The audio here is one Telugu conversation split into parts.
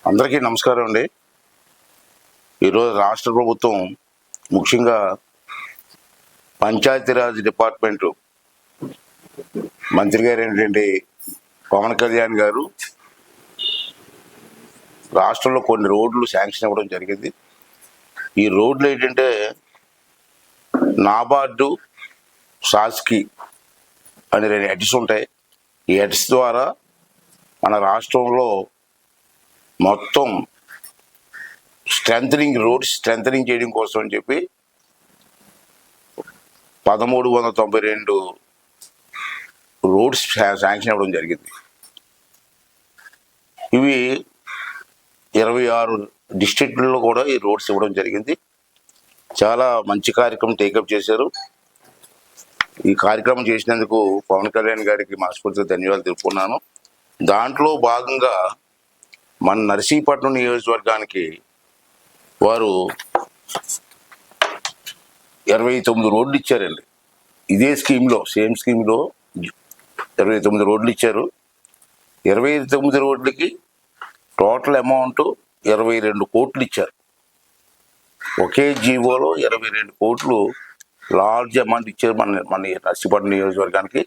అందరికీ నమస్కారం అండి. ఈరోజు రాష్ట్ర ప్రభుత్వం ముఖ్యంగా పంచాయతీరాజ్ డిపార్ట్మెంటు మంత్రి గారు ఏంటంటే పవన్ కళ్యాణ్ గారు రాష్ట్రంలో కొన్ని రోడ్లు శాంక్షన్ ఇవ్వడం జరిగింది. ఈ రోడ్లు ఏంటంటే నాబార్డు, శాస్కి అనే 2 హెడ్స్ ఉంటాయి. ఈ హెడ్స్ ద్వారా మన రాష్ట్రంలో మొత్తం రోడ్స్ స్ట్రెంథనింగ్ చేయడం కోసం అని చెప్పి 1392 రోడ్స్ శాంక్షన్ అవ్వడం జరిగింది. ఇవి 26 డిస్ట్రిక్ట్లలో కూడా ఈ రోడ్స్ ఇవ్వడం జరిగింది. చాలా మంచి కార్యక్రమం టేకప్ చేశారు. ఈ కార్యక్రమం చేసినందుకు పవన్ కళ్యాణ్ గారికి మనస్ఫూర్తిగా ధన్యవాదాలు తెలుపుకున్నాను. దాంట్లో భాగంగా మన నర్సీపట్నం నియోజకవర్గానికి వారు 29 రోడ్లు ఇచ్చారండి. ఇదే స్కీమ్లో, సేమ్ స్కీమ్లో 29 రోడ్లు ఇచ్చారు. 29 రోడ్లకి టోటల్ అమౌంట్ 22 కోట్లు ఇచ్చారు. ఒకే జీవోలో 22 కోట్లు లార్జ్ అమౌంట్ ఇచ్చారు మన నర్సీపట్నం నియోజకవర్గానికి.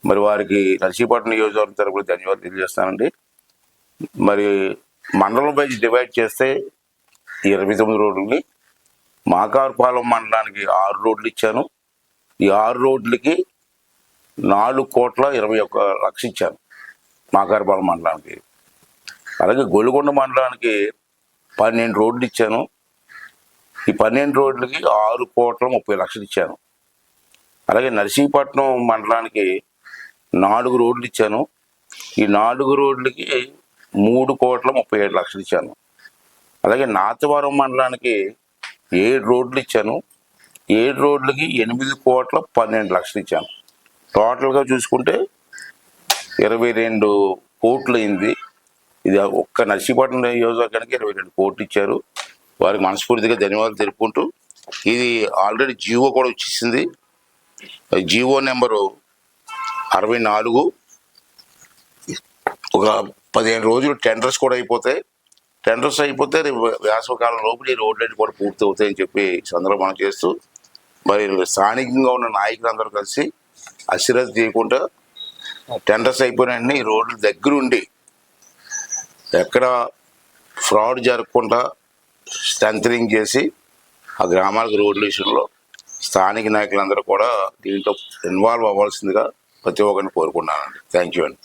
మరి వారికి నర్సీపట్నం నియోజకవర్గం తరపున ధన్యవాదాలు తెలియజేస్తానండి. మరి మండలం వైజ్ డివైడ్ చేస్తే 29 రోడ్లని మాకారుపాలెం మండలానికి 6 రోడ్లు ఇచ్చాను. ఈ 6 రోడ్లకి 4,21,00,000 ఇచ్చాను మాకారుపాలెం మండలానికి. అలాగే గొలుగొండ మండలానికి 12 రోడ్లు ఇచ్చాను. ఈ 12 రోడ్లకి 6,30,00,000 ఇచ్చాను. అలాగే నర్సీపట్నం మండలానికి 4 రోడ్లు ఇచ్చాను. ఈ 4 రోడ్లకి 3,37,00,000 ఇచ్చాను. అలాగే నాతవరం మండలానికి 7 రోడ్లు ఇచ్చాను. 7 రోడ్లకి 8,12,00,000 ఇచ్చాను. టోటల్గా చూసుకుంటే 22 కోట్లు అయింది. ఇది ఒక్క నర్సీపట్నం నియోజకవర్గానికి 22 కోట్లు ఇచ్చారు. వారికి మనస్ఫూర్తిగా ధన్యవాదాలు తెలుపుకుంటూ, ఇది ఆల్రెడీ జీవో కూడా వచ్చేసింది. GO number 64. ఒక 15 రోజులు టెండర్స్ కూడా అయిపోతాయి. టెండర్స్ అయిపోతే వేసవకాలం లోపల ఈ రోడ్లన్నీ కూడా పూర్తి అవుతాయని చెప్పి సందర్భం మనం చేస్తూ, మరి స్థానికంగా ఉన్న నాయకులందరూ కలిసి అశ్రద్ధ చేయకుండా టెండర్స్ అయిపోయిన వెంటనే ఈ రోడ్ల దగ్గరుండి ఎక్కడ ఫ్రాడ్ జరగకుండా స్ట్రెంథనింగ్ చేసి ఆ గ్రామాలకు రోడ్ల విషయంలో స్థానిక నాయకులందరూ కూడా దీంట్లో ఇన్వాల్వ్ అవ్వాల్సిందిగా ప్రతి ఒక్కరిని కోరుకున్నానండి. థ్యాంక్ యూ అండి.